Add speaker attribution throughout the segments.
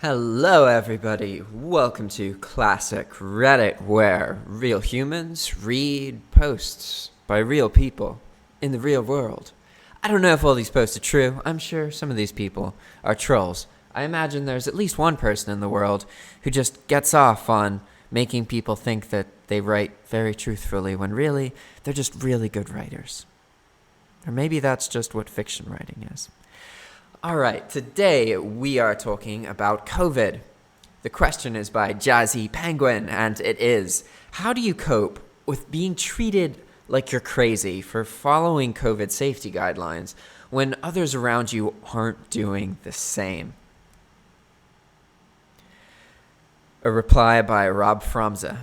Speaker 1: Hello everybody, welcome to Classic Reddit, where real humans read posts by real people in the real world. I don't know if all these posts are true. I'm sure some of these people are trolls. I imagine there's at least one person in the world who just gets off on making people think that they write very truthfully when really they're just really good writers. Or maybe that's just what fiction writing is. All right, today we are talking about COVID. The question is by Jazzy Penguin, and it is, how do you cope with being treated like you're crazy for following COVID safety guidelines when others around you aren't doing the same? A reply by Rob Fromza.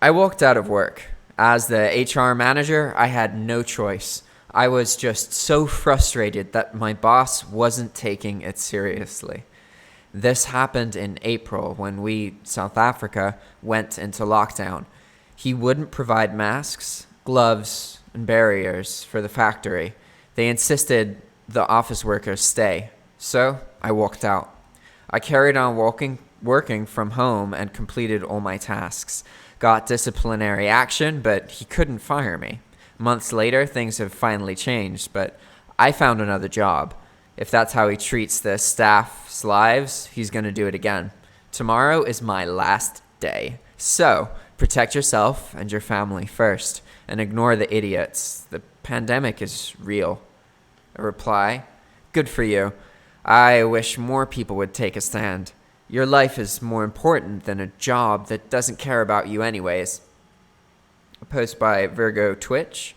Speaker 1: I walked out of work. As the HR manager, I had no choice. I was just so frustrated that my boss wasn't taking it seriously. This happened in April when we, South Africa, went into lockdown. He wouldn't provide masks, gloves, and barriers for the factory. They insisted the office workers stay. So I walked out. I carried on working from home and completed all my tasks. Got disciplinary action, but he couldn't fire me. Months later, things have finally changed, but I found another job. If that's how he treats the staff's lives, he's going to do it again. Tomorrow is my last day. So, protect yourself and your family first, and ignore the idiots. The pandemic is real. A reply, good for you. I wish more people would take a stand. Your life is more important than a job that doesn't care about you anyways. A post by Virgo Twitch.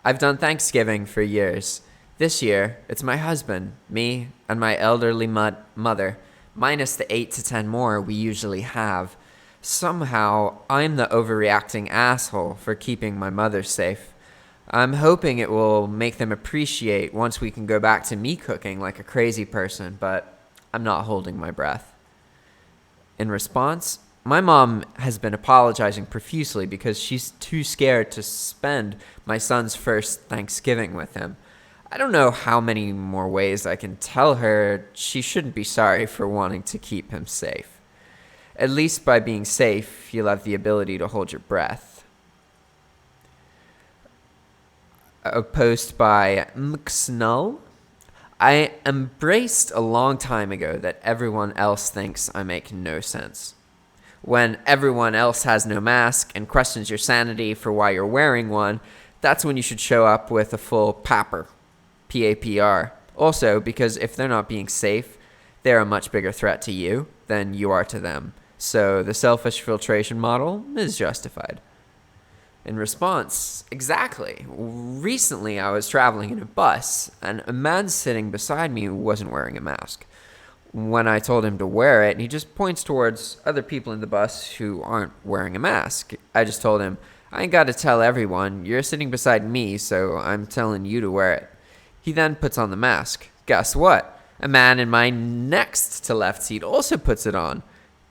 Speaker 1: I've done Thanksgiving for years. This year, it's my husband, me, and my elderly mother, minus the 8 to 10 more we usually have. Somehow, I'm the overreacting asshole for keeping my mother safe. I'm hoping it will make them appreciate once we can go back to me cooking like a crazy person, but I'm not holding my breath. In response, my mom has been apologizing profusely because she's too scared to spend my son's first Thanksgiving with him. I don't know how many more ways I can tell her she shouldn't be sorry for wanting to keep him safe. At least by being safe, you'll have the ability to hold your breath. A post by Mxnull. I embraced a long time ago that everyone else thinks I make no sense. When everyone else has no mask and questions your sanity for why you're wearing one, that's when you should show up with a full PAPR, P-A-P-R. Also, because if they're not being safe, they're a much bigger threat to you than you are to them. So the selfish filtration model is justified. In response, exactly. Recently, I was traveling in a bus, and a man sitting beside me wasn't wearing a mask. When I told him to wear it, he just points towards other people in the bus who aren't wearing a mask. I just told him, I ain't got to tell everyone. You're sitting beside me, so I'm telling you to wear it. He then puts on the mask. Guess what? A man in my next to left seat also puts it on.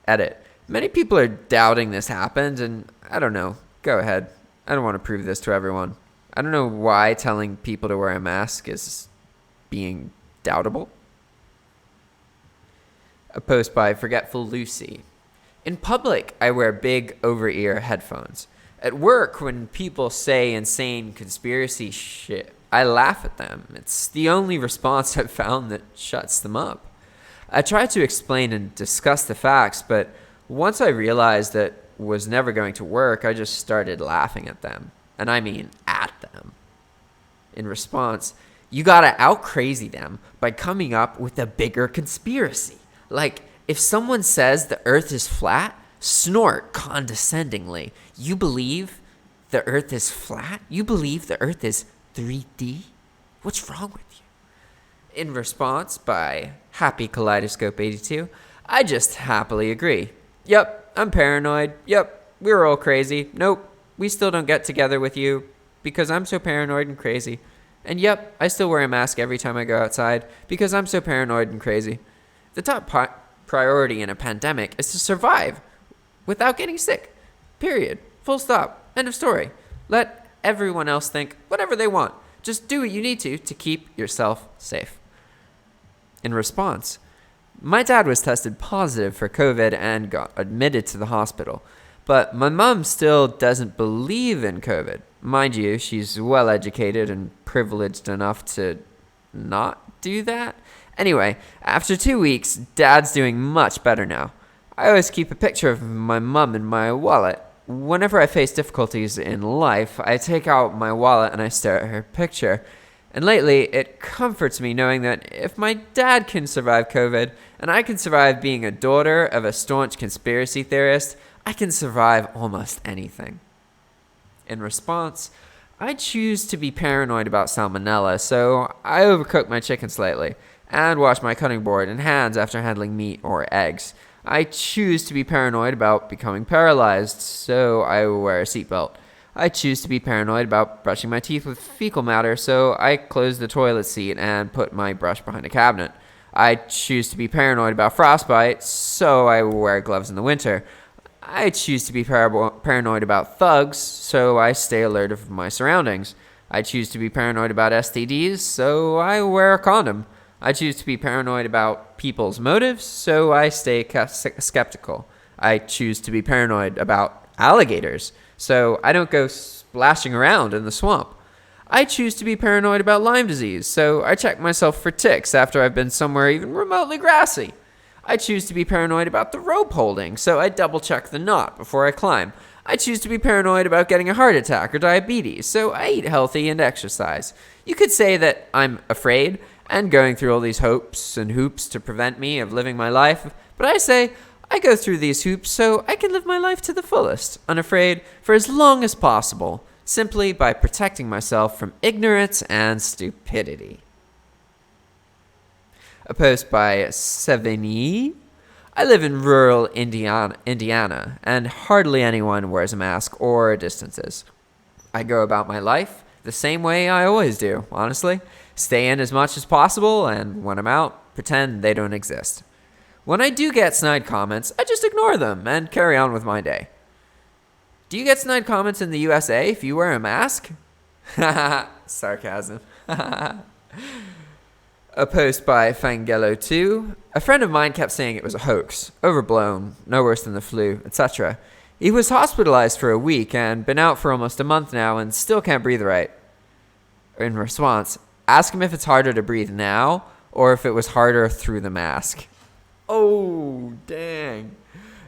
Speaker 1: Edit. Many people are doubting this happened, and I don't know. Go ahead. I don't want to prove this to everyone. I don't know why telling people to wear a mask is being doubtable. A post by Forgetful Lucy. In public, I wear big over-ear headphones. At work, when people say insane conspiracy shit, I laugh at them. It's the only response I've found that shuts them up. I tried to explain and discuss the facts, but once I realized that was never going to work, I just started laughing at them. And I mean at them. In response, you gotta out-crazy them by coming up with a bigger conspiracy. Like, if someone says the earth is flat, snort condescendingly. You believe the earth is flat? You believe the earth is 3D? What's wrong with you? In response, by Happy Kaleidoscope 82, I just happily agree. Yep, I'm paranoid. Yep, we're all crazy. Nope, we still don't get together with you because I'm so paranoid and crazy. And yep, I still wear a mask every time I go outside because I'm so paranoid and crazy. The top priority in a pandemic is to survive without getting sick. Period. Full stop. End of story. Let everyone else think whatever they want. Just do what you need to keep yourself safe. In response, My dad was tested positive for COVID and got admitted to the hospital. But my mom still doesn't believe in COVID. Mind you, she's well educated and privileged enough to not do that. Anyway, after 2 weeks, Dad's doing much better now. I always keep a picture of my mom in my wallet. Whenever I face difficulties in life, I take out my wallet and I stare at her picture. And lately, it comforts me knowing that if my dad can survive COVID, and I can survive being a daughter of a staunch conspiracy theorist, I can survive almost anything. In response, I choose to be paranoid about salmonella, so I overcook my chicken slightly and wash my cutting board and hands after handling meat or eggs. I choose to be paranoid about becoming paralyzed, so I wear a seatbelt. I choose to be paranoid about brushing my teeth with fecal matter, so I close the toilet seat and put my brush behind a cabinet. I choose to be paranoid about frostbite, so I wear gloves in the winter. I choose to be paranoid about thugs, so I stay alert of my surroundings. I choose to be paranoid about STDs, so I wear a condom. I choose to be paranoid about people's motives, so I stay skeptical. I choose to be paranoid about alligators, so I don't go splashing around in the swamp. I choose to be paranoid about Lyme disease, so I check myself for ticks after I've been somewhere even remotely grassy. I choose to be paranoid about the rope holding, so I double check the knot before I climb. I choose to be paranoid about getting a heart attack or diabetes, so I eat healthy and exercise. You could say that I'm afraid and going through all these hopes and hoops to prevent me of living my life, but I say I go through these hoops so I can live my life to the fullest, unafraid, for as long as possible, simply by protecting myself from ignorance and stupidity. A post by Sevigny. I live in rural Indiana, and hardly anyone wears a mask or distances. I go about my life the same way I always do, honestly. Stay in as much as possible, and when I'm out, pretend they don't exist. When I do get snide comments, I just ignore them and carry on with my day. Do you get snide comments in the USA if you wear a mask? Sarcasm. A post by Fangello2. A friend of mine kept saying it was a hoax, overblown, no worse than the flu, etc. He was hospitalized for a week and been out for almost a month now and still can't breathe right. In response, ask him if it's harder to breathe now or if it was harder through the mask. Oh, dang.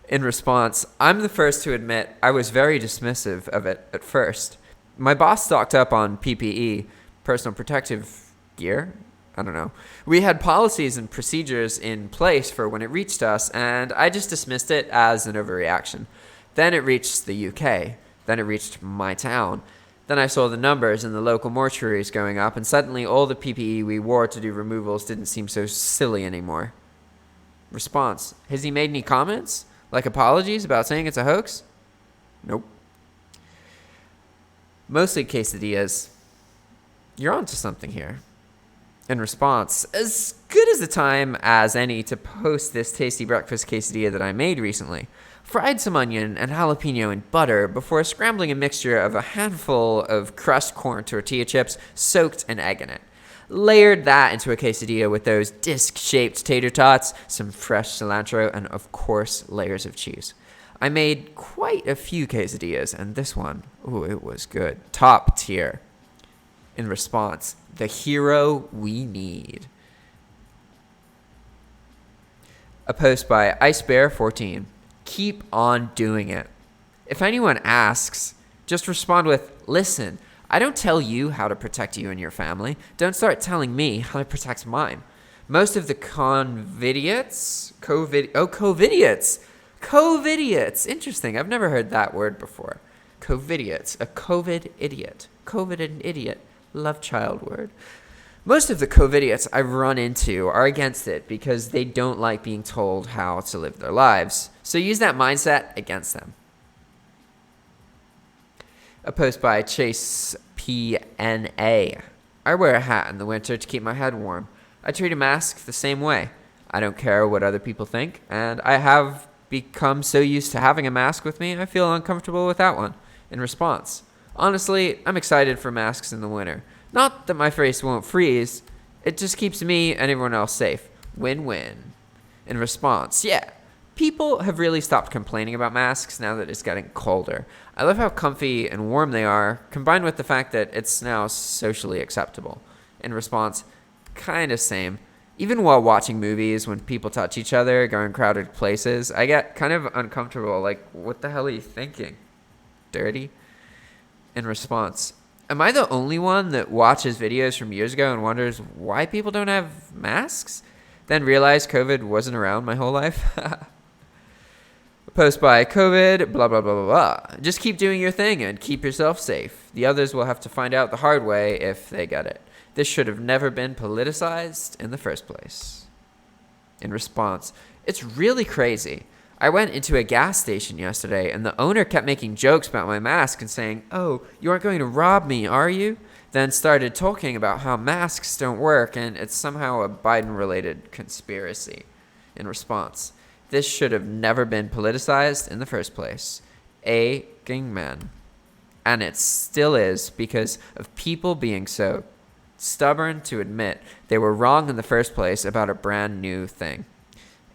Speaker 1: In response, I'm the first to admit I was very dismissive of it at first. My boss stocked up on PPE, personal protective gear. I don't know. We had policies and procedures in place for when it reached us, and I just dismissed it as an overreaction. Then it reached the UK. Then it reached my town. Then I saw the numbers in the local mortuaries going up, and suddenly all the PPE we wore to do removals didn't seem so silly anymore. Response. Has he made any comments? Like apologies about saying it's a hoax? Nope. Mostly quesadillas. You're onto something here. In response, as good as the time as any to post this tasty breakfast quesadilla that I made recently. Fried some onion and jalapeno in butter before scrambling a mixture of a handful of crushed corn tortilla chips soaked in egg in it. Layered that into a quesadilla with those disc-shaped tater tots, some fresh cilantro, and of course, layers of cheese. I made quite a few quesadillas, and this one, ooh, it was good. Top tier. In response, the hero we need. A post by IceBear14. Keep on doing it. If anyone asks, just respond with, listen, I don't tell you how to protect you and your family. Don't start telling me how to protect mine. Most of the Covidiots. Covidiots. Interesting. I've never heard that word before. Covidiots. A COVID idiot. COVID an idiot. Love child word. Most of the Covidiots I've run into are against it because they don't like being told how to live their lives. So use that mindset against them. A post by Chase PNA. I wear a hat in the winter to keep my head warm. I treat a mask the same way. I don't care what other people think, and I have become so used to having a mask with me, I feel uncomfortable without one. In response, honestly, I'm excited for masks in the winter. Not that my face won't freeze, it just keeps me and everyone else safe. Win-win. In response, yeah, people have really stopped complaining about masks now that it's getting colder. I love how comfy and warm they are, combined with the fact that it's now socially acceptable. In response, kind of same. Even while watching movies, when people touch each other, go in crowded places, I get kind of uncomfortable. Like, what the hell are you thinking? Dirty? In response, am I the only one that watches videos from years ago and wonders why people don't have masks? Then realize COVID wasn't around my whole life? Post by COVID, blah, blah, blah, blah, blah. Just keep doing your thing and keep yourself safe. The others will have to find out the hard way if they get it. This should have never been politicized in the first place. In response, it's really crazy. I went into a gas station yesterday and the owner kept making jokes about my mask and saying, "Oh, you aren't going to rob me, are you?" Then started talking about how masks don't work and it's somehow a Biden-related conspiracy. In response, this should have never been politicized in the first place. Men. And it still is because of people being so stubborn to admit they were wrong in the first place about a brand new thing.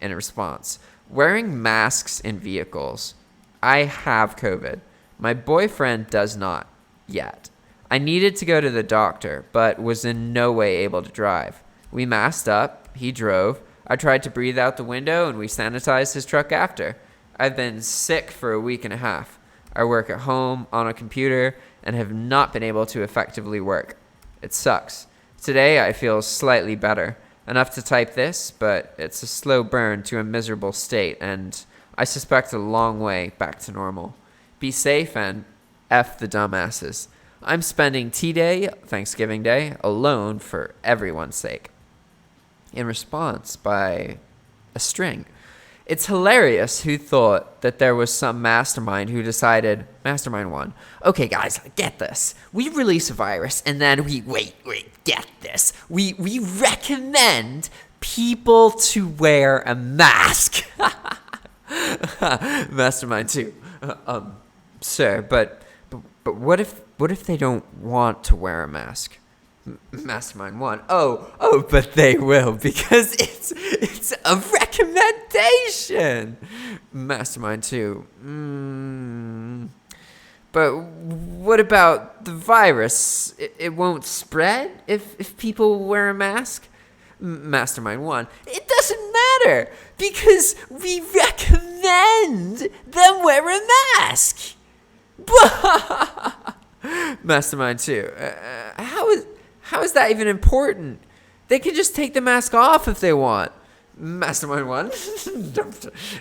Speaker 1: In response, wearing masks in vehicles. I have COVID. My boyfriend does not yet. I needed to go to the doctor, but was in no way able to drive. We masked up. He drove. I tried to breathe out the window, and we sanitized his truck after. I've been sick for a week and a half. I work at home on a computer and have not been able to effectively work. It sucks. Today, I feel slightly better. Enough to type this, but it's a slow burn to a miserable state, and I suspect a long way back to normal. Be safe and F the dumbasses. I'm spending T-Day, Thanksgiving Day, alone for everyone's sake. In response by a string. It's hilarious who thought that there was some mastermind who decided, Mastermind 1, okay guys, get this. We release a virus and then get this. We recommend people to wear a mask. Mastermind 2, sir, but what if they don't want to wear a mask? Mastermind 1. Oh, but they will because it's a recommendation. Mastermind 2. But what about the virus? It won't spread if people wear a mask? Mastermind 1. It doesn't matter because we recommend them wear a mask. Mastermind 2. How is that even important? They can just take the mask off if they want. Mastermind 1.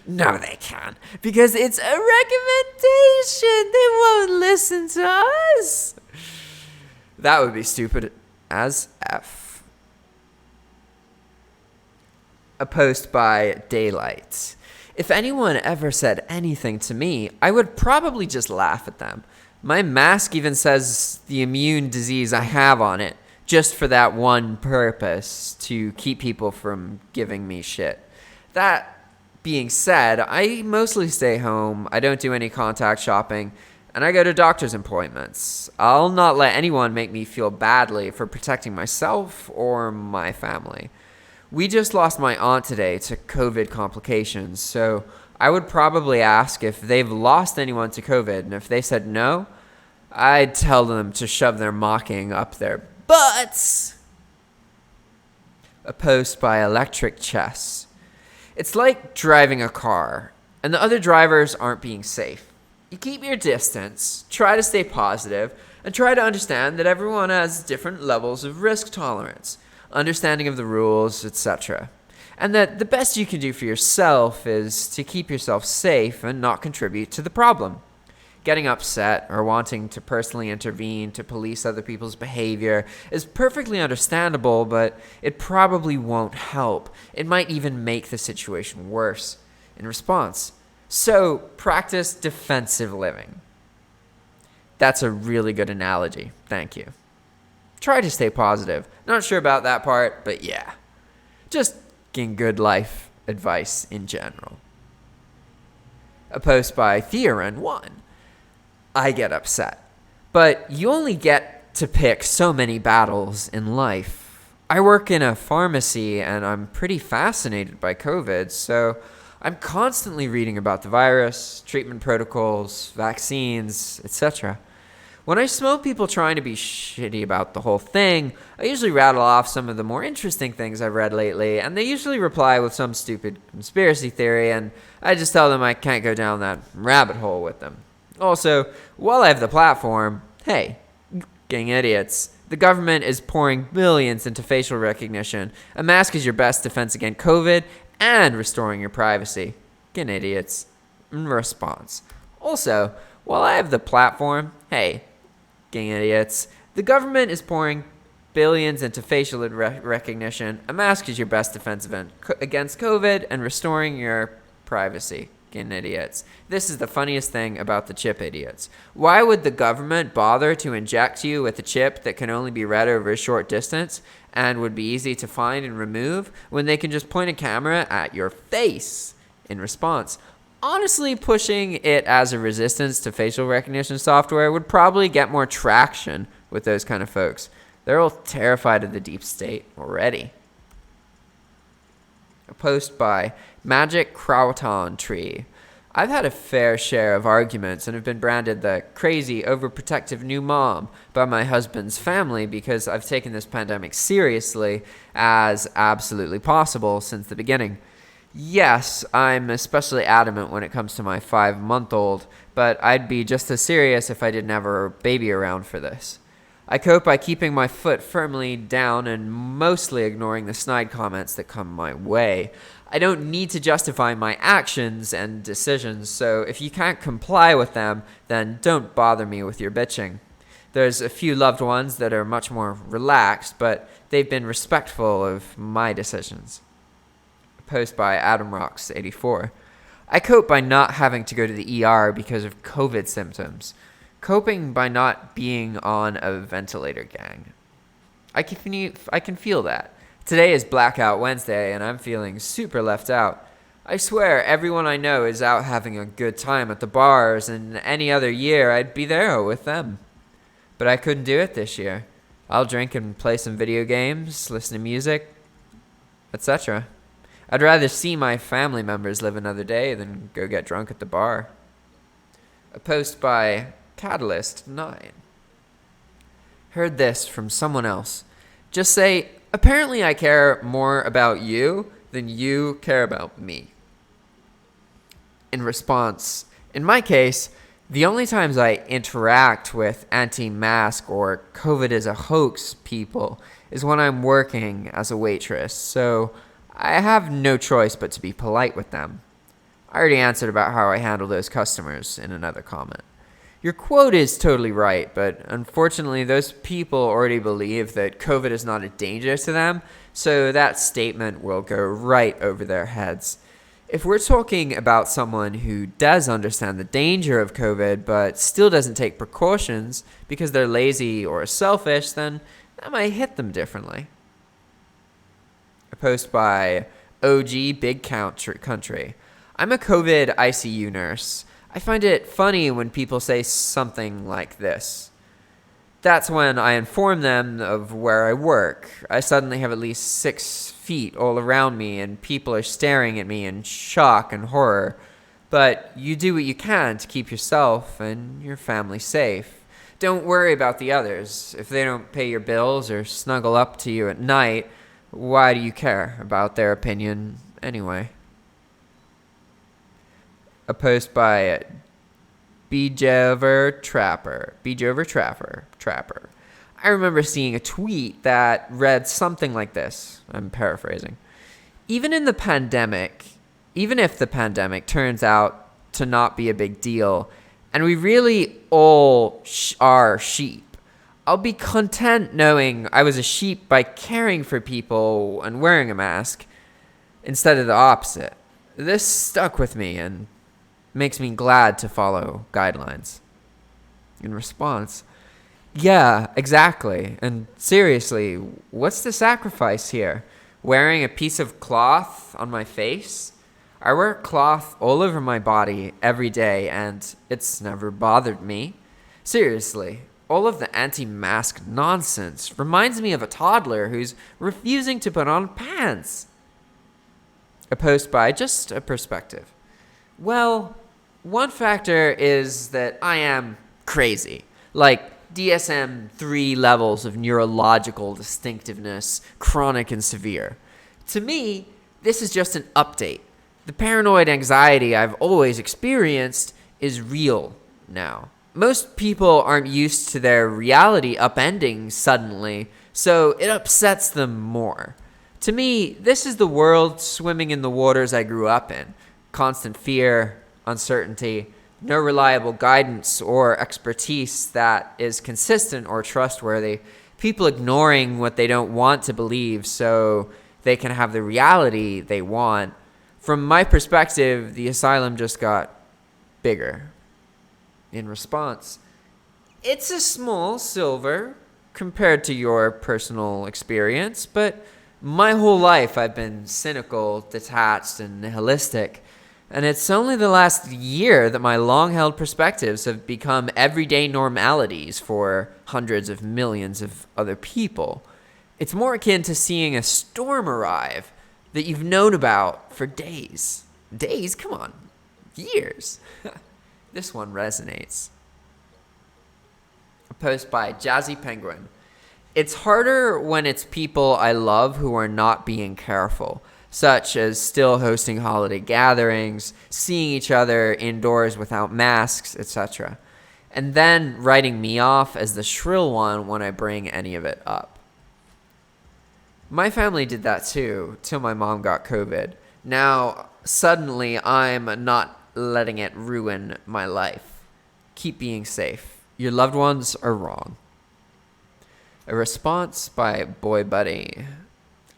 Speaker 1: No, they can't. Because it's a recommendation. They won't listen to us. That would be stupid as F. A post by Daylight. If anyone ever said anything to me, I would probably just laugh at them. My mask even says the immune disease I have on it. Just for that one purpose, to keep people from giving me shit. That being said, I mostly stay home, I don't do any contact shopping, and I go to doctor's appointments. I'll not let anyone make me feel badly for protecting myself or my family. We just lost my aunt today to COVID complications, so I would probably ask if they've lost anyone to COVID, and if they said no, I'd tell them to shove their mocking up their butts. A post by Electric Chess. It's like driving a car, and the other drivers aren't being safe. You keep your distance, try to stay positive, and try to understand that everyone has different levels of risk tolerance, understanding of the rules, etc. And that the best you can do for yourself is to keep yourself safe and not contribute to the problem. Getting upset or wanting to personally intervene to police other people's behavior is perfectly understandable, but it probably won't help. It might even make the situation worse. In response, so practice defensive living. That's a really good analogy. Thank you. Try to stay positive. Not sure about that part, but yeah. Just getting good life advice in general. A post by Theoren1. I get upset. But you only get to pick so many battles in life. I work in a pharmacy and I'm pretty fascinated by COVID, so I'm constantly reading about the virus, treatment protocols, vaccines, etc. When I smell people trying to be shitty about the whole thing, I usually rattle off some of the more interesting things I've read lately, and they usually reply with some stupid conspiracy theory, and I just tell them I can't go down that rabbit hole with them. Also, while I have the platform, hey, gang idiots, the government is pouring billions into facial recognition. A mask is your best defense against COVID and restoring your privacy. Gang idiots. In response. Also, while I have the platform, hey, gang idiots, the government is pouring billions into facial recognition. A mask is your best defense against COVID and restoring your privacy. Gang idiots. This is the funniest thing about the chip idiots. Why would the government bother to inject you with a chip that can only be read over a short distance and would be easy to find and remove when they can just point a camera at your face? In response, honestly, pushing it as a resistance to facial recognition software would probably get more traction with those kind of folks. They're all terrified of the deep state already. A post by Magic Crowton Tree. I've had a fair share of arguments and have been branded the crazy, overprotective new mom by my husband's family because I've taken this pandemic seriously as absolutely possible since the beginning. Yes, I'm especially adamant when it comes to my 5-month-old, but I'd be just as serious if I didn't have a baby around for this. I cope by keeping my foot firmly down and mostly ignoring the snide comments that come my way. I don't need to justify my actions and decisions, so if you can't comply with them, then don't bother me with your bitching. There's a few loved ones that are much more relaxed, but they've been respectful of my decisions. Post by AdamRocks84. I cope by not having to go to the ER because of COVID symptoms. Coping by not being on a ventilator, gang. I can feel that. Today is Blackout Wednesday and I'm feeling super left out. I swear everyone I know is out having a good time at the bars, and any other year I'd be there with them. But I couldn't do it this year. I'll drink and play some video games, listen to music, etc. I'd rather see my family members live another day than go get drunk at the bar. A post by Catalyst9. Heard this from someone else. Just say, apparently I care more about you than you care about me. In response, in my case, the only times I interact with anti-mask or COVID is a hoax people is when I'm working as a waitress, so I have no choice but to be polite with them. I already answered about how I handle those customers in another comment. Your quote is totally right, but unfortunately those people already believe that COVID is not a danger to them, so that statement will go right over their heads. If we're talking about someone who does understand the danger of COVID but still doesn't take precautions because they're lazy or selfish, then that might hit them differently. A post by OG Big Country. I'm a COVID ICU nurse. I find it funny when people say something like this. That's when I inform them of where I work. I suddenly have at least 6 feet all around me and people are staring at me in shock and horror. But you do what you can to keep yourself and your family safe. Don't worry about the others. If they don't pay your bills or snuggle up to you at night, why do you care about their opinion anyway? A post by Bejover Trapper. I remember seeing a tweet that read something like this. I'm paraphrasing. Even if the pandemic turns out to not be a big deal, and we really all are sheep, I'll be content knowing I was a sheep by caring for people and wearing a mask instead of the opposite. This stuck with me and makes me glad to follow guidelines. In response, yeah, exactly. And seriously, what's the sacrifice here? Wearing a piece of cloth on my face? I wear cloth all over my body every day and it's never bothered me. Seriously, All of the anti-mask nonsense reminds me of a toddler who's refusing to put on pants. A post by Just a Perspective. Well, one factor is that I am crazy. Like DSM-3 levels of neurological distinctiveness, chronic and severe. To me, this is just an update. The paranoid anxiety I've always experienced is real now. Most people aren't used to their reality upending suddenly, so it upsets them more. To me, this is the world swimming in the waters I grew up in. Constant fear, uncertainty, no reliable guidance or expertise that is consistent or trustworthy. People ignoring what they don't want to believe so they can have the reality they want. From my perspective, the asylum just got bigger. In response, it's a small silver compared to your personal experience, but my whole life I've been cynical, detached, and nihilistic. And it's only the last year that my long-held perspectives have become everyday normalities for hundreds of millions of other people. It's more akin to seeing a storm arrive that you've known about for days. Days? Come on. Years. This one resonates. A post by Jazzy Penguin. It's harder when it's people I love who are not being careful, such as still hosting holiday gatherings, seeing each other indoors without masks, etc. And then writing me off as the shrill one when I bring any of it up. My family did that too, till my mom got COVID. Now, suddenly, I'm not letting it ruin my life. Keep being safe. Your loved ones are wrong. A response by Boy Buddy.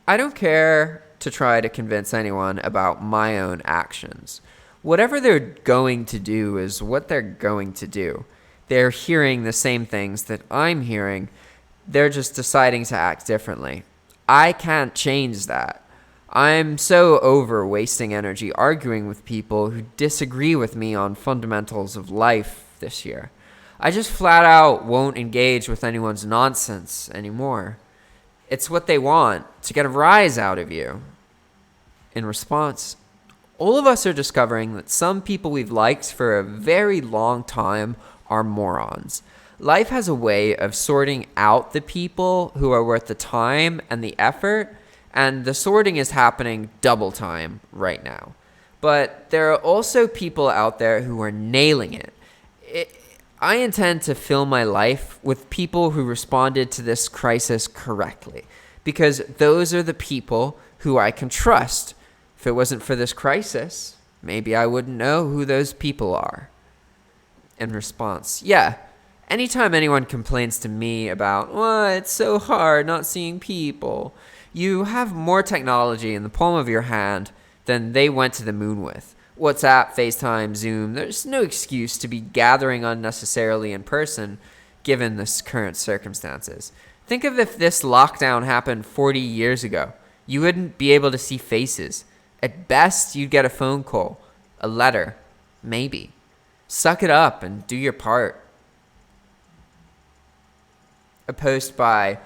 Speaker 1: I don't care to try to convince anyone about my own actions. Whatever they're going to do is what they're going to do. They're hearing the same things that I'm hearing. They're just deciding to act differently. I can't change that. I'm so over wasting energy arguing with people who disagree with me on fundamentals of life this year. I just flat out won't engage with anyone's nonsense anymore. It's what they want, to get a rise out of you. In response, all of us are discovering that some people we've liked for a very long time are morons. Life has a way of sorting out the people who are worth the time and the effort, and the sorting is happening double time right now. But there are also people out there who are nailing it. I intend to fill my life with people who responded to this crisis correctly, because those are the people who I can trust. If it wasn't for this crisis, maybe I wouldn't know who those people are. In response, yeah. Anytime anyone complains to me about, it's so hard not seeing people, you have more technology in the palm of your hand than they went to the moon with. WhatsApp, FaceTime, Zoom, there's no excuse to be gathering unnecessarily in person given the current circumstances. Think of if this lockdown happened 40 years ago. You wouldn't be able to see faces. At best, you'd get a phone call, a letter, maybe. Suck it up and do your part. A post by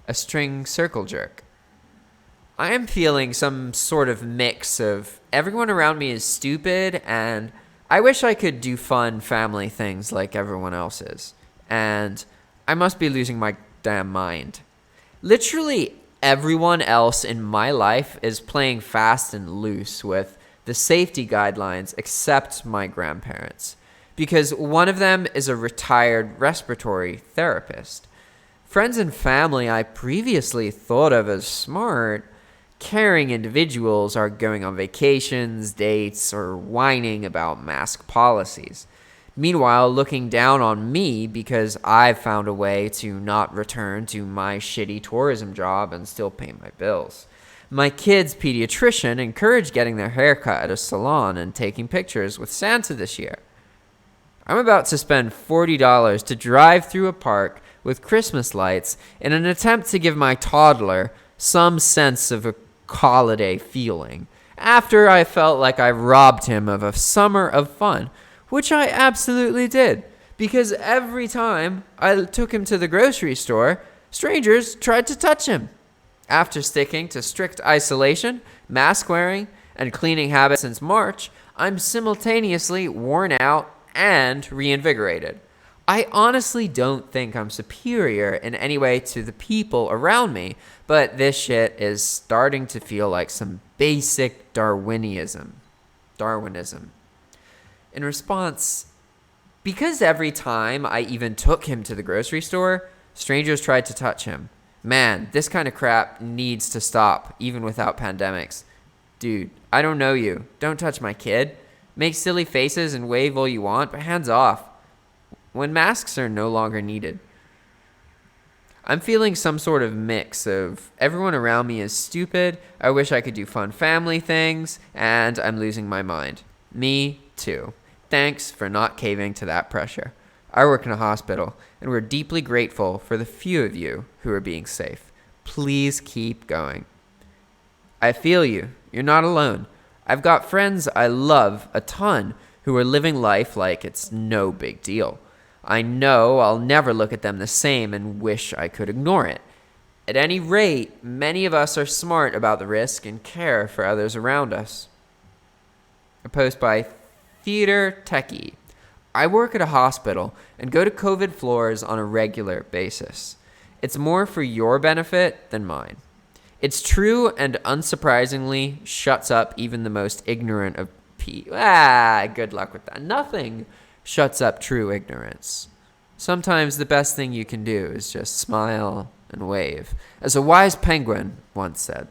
Speaker 1: A String Circle Jerk. I am feeling some sort of mix of everyone around me is stupid and I wish I could do fun family things like everyone else is. And I must be losing my damn mind. Literally everyone else in my life is playing fast and loose with the safety guidelines except my grandparents. Because one of them is a retired respiratory therapist. Friends and family I previously thought of as smart, caring individuals are going on vacations, dates, or whining about mask policies. Meanwhile, looking down on me because I've found a way to not return to my shitty tourism job and still pay my bills. My kid's pediatrician encouraged getting their hair cut at a salon and taking pictures with Santa this year. I'm about to spend $40 to drive through a park with Christmas lights in an attempt to give my toddler some sense of a holiday feeling, after I felt like I robbed him of a summer of fun, which I absolutely did, because every time I took him to the grocery store, strangers tried to touch him. After sticking to strict isolation, mask wearing, and cleaning habits since March, I'm simultaneously worn out and reinvigorated. I honestly don't think I'm superior in any way to the people around me, but this shit is starting to feel like some basic Darwinism. In response, because every time I even took him to the grocery store, strangers tried to touch him. Man, this kind of crap needs to stop, even without pandemics. Dude, I don't know you. Don't touch my kid. Make silly faces and wave all you want, but hands off. When masks are no longer needed. I'm feeling some sort of mix of everyone around me is stupid, I wish I could do fun family things, and I'm losing my mind. Me too. Thanks for not caving to that pressure. I work in a hospital, and we're deeply grateful for the few of you who are being safe. Please keep going. I feel you. You're not alone. I've got friends I love a ton who are living life like it's no big deal. I know I'll never look at them the same and wish I could ignore it. At any rate, many of us are smart about the risk and care for others around us. A post by Theater Techie. I work at a hospital and go to COVID floors on a regular basis. It's more for your benefit than mine. It's true and unsurprisingly shuts up even the most ignorant of people. Good luck with that. Nothing shuts up true ignorance. Sometimes the best thing you can do is just smile and wave, as a wise penguin once said.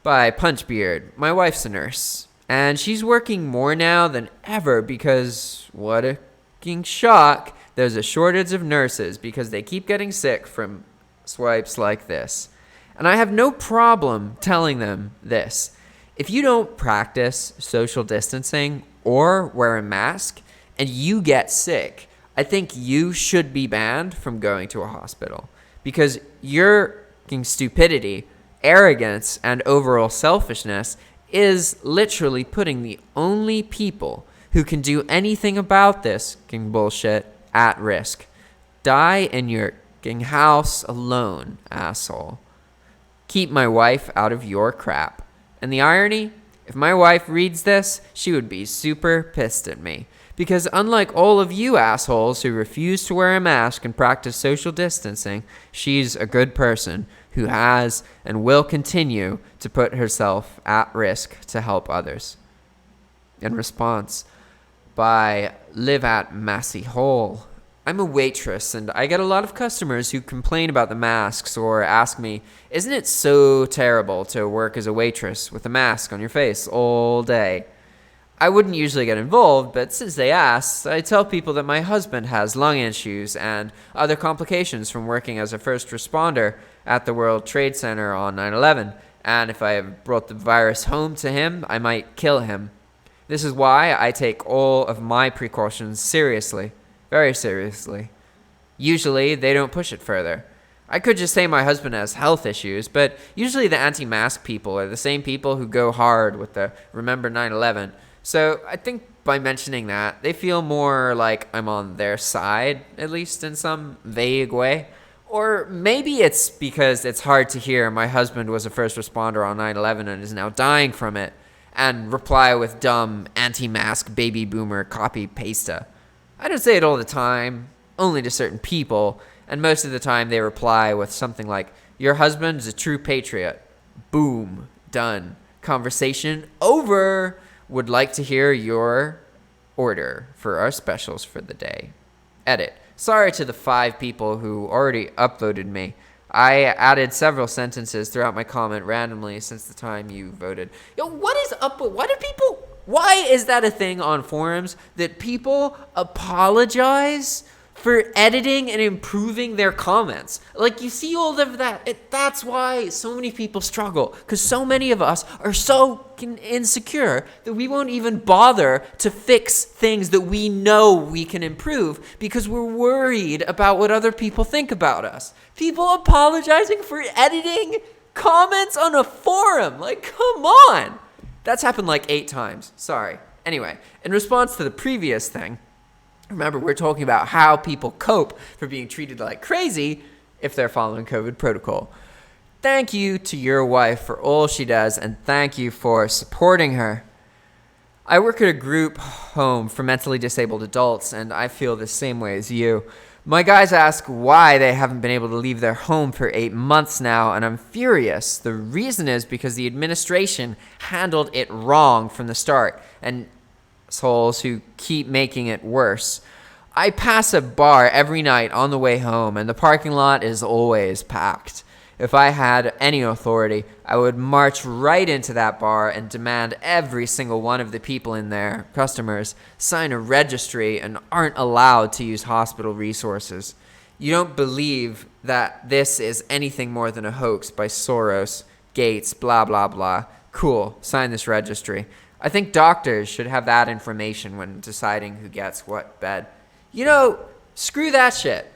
Speaker 1: By Punchbeard. My wife's a nurse, and she's working more now than ever because, what a fucking shock, there's a shortage of nurses because they keep getting sick from swipes like this. And I have no problem telling them this. If you don't practice social distancing or wear a mask and you get sick, I think you should be banned from going to a hospital because your stupidity, arrogance, and overall selfishness is literally putting the only people who can do anything about this bullshit at risk. Die in your house alone, asshole. Keep my wife out of your crap. And the irony, if my wife reads this, she would be super pissed at me. Because unlike all of you assholes who refuse to wear a mask and practice social distancing, she's a good person who has and will continue to put herself at risk to help others. In response, by Live at Massey Hole. I'm a waitress, and I get a lot of customers who complain about the masks or ask me, isn't it so terrible to work as a waitress with a mask on your face all day? I wouldn't usually get involved, but since they ask, I tell people that my husband has lung issues and other complications from working as a first responder at the World Trade Center on 9/11, and if I have brought the virus home to him, I might kill him. This is why I take all of my precautions seriously. Very seriously. Usually, they don't push it further. I could just say my husband has health issues, but usually the anti-mask people are the same people who go hard with the Remember 9/11. So I think by mentioning that, they feel more like I'm on their side, at least in some vague way. Or maybe it's because it's hard to hear my husband was a first responder on 9/11 and is now dying from it, and reply with dumb anti-mask baby boomer copy-pasta. I don't say it all the time, only to certain people, and most of the time they reply with something like, your husband is a true patriot. Boom. Done. Conversation over. Would like to hear your order for our specials for the day. Edit. Sorry to the 5 people who already upvoted me. I added several sentences throughout my comment randomly since the time you voted. Yo, what is up with, why is that a thing on forums that people apologize for editing and improving their comments? Like, you see all of that. That's why so many people struggle, because so many of us are so insecure that we won't even bother to fix things that we know we can improve because we're worried about what other people think about us. People apologizing for editing comments on a forum. Like, come on. That's happened like 8 times. Sorry. Anyway, in response to the previous thing, Remember, we're talking about how people cope for being treated like crazy if they're following COVID protocol. Thank you to your wife for all she does, and thank you for supporting her. I work at a group home for mentally disabled adults, and I feel the same way as you. My guys ask why they haven't been able to leave their home for 8 months now, and I'm furious. The reason is because the administration handled it wrong from the start, and assholes who keep making it worse. I pass a bar every night on the way home, and the parking lot is always packed. If I had any authority, I would march right into that bar and demand every single one of the people in there, customers, sign a registry and aren't allowed to use hospital resources. You don't believe that this is anything more than a hoax by Soros, Gates, blah, blah, blah. Cool, sign this registry. I think doctors should have that information when deciding who gets what bed. Screw that shit.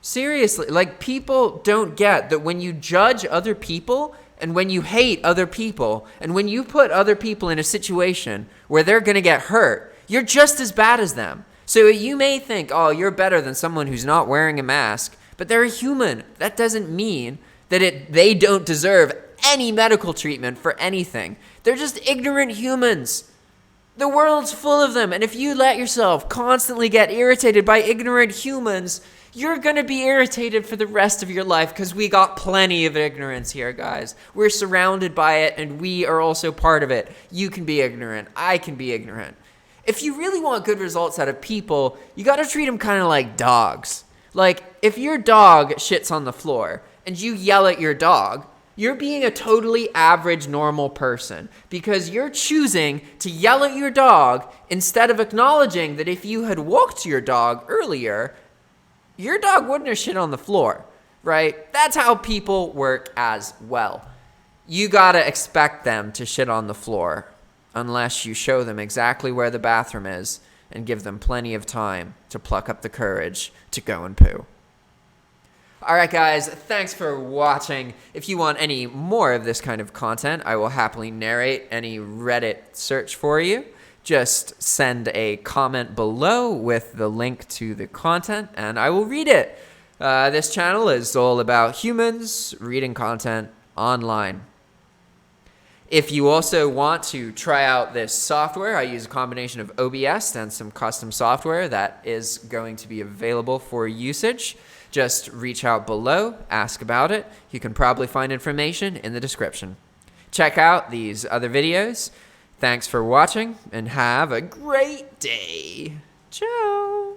Speaker 1: Seriously, people don't get that when you judge other people and when you hate other people and when you put other people in a situation where they're going to get hurt, you're just as bad as them. So you may think, oh, you're better than someone who's not wearing a mask, but they're a human. That doesn't mean that they don't deserve any medical treatment for anything. They're just ignorant humans. The world's full of them, and if you let yourself constantly get irritated by ignorant humans, you're going to be irritated for the rest of your life because we got plenty of ignorance here, guys. We're surrounded by it, and we are also part of it. You can be ignorant. I can be ignorant. If you really want good results out of people, you got to treat them kind of like dogs. If your dog shits on the floor and you yell at your dog, you're being a totally average, normal person because you're choosing to yell at your dog instead of acknowledging that if you had walked to your dog earlier, your dog wouldn't have shit on the floor, right? That's how people work as well. You gotta expect them to shit on the floor unless you show them exactly where the bathroom is and give them plenty of time to pluck up the courage to go and poo. All right, guys, thanks for watching. If you want any more of this kind of content, I will happily narrate any Reddit search for you. Just send a comment below with the link to the content, and I will read it. This channel is all about humans reading content online. If you also want to try out this software, I use a combination of OBS and some custom software that is going to be available for usage. Just reach out below, ask about it. You can probably find information in the description. Check out these other videos. Thanks for watching, and have a great day. Ciao.